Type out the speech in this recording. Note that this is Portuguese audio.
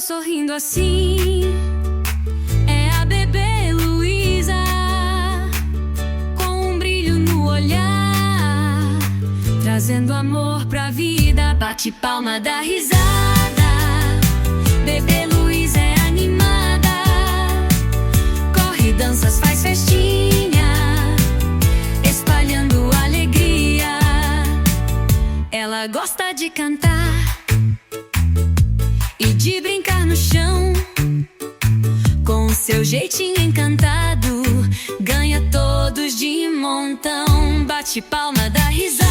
sorrindo assim é a bebê Luísa, com um brilho no olhar, trazendo amor pra vida. Bate palma, dá risada. Bebê Luísa é animada, corre, danças, faz festinha, espalhando alegria. Ela gosta de cantar e de brincar no chão. Com seu jeitinho encantado, ganha todos de montão. Bate palma, dá risada.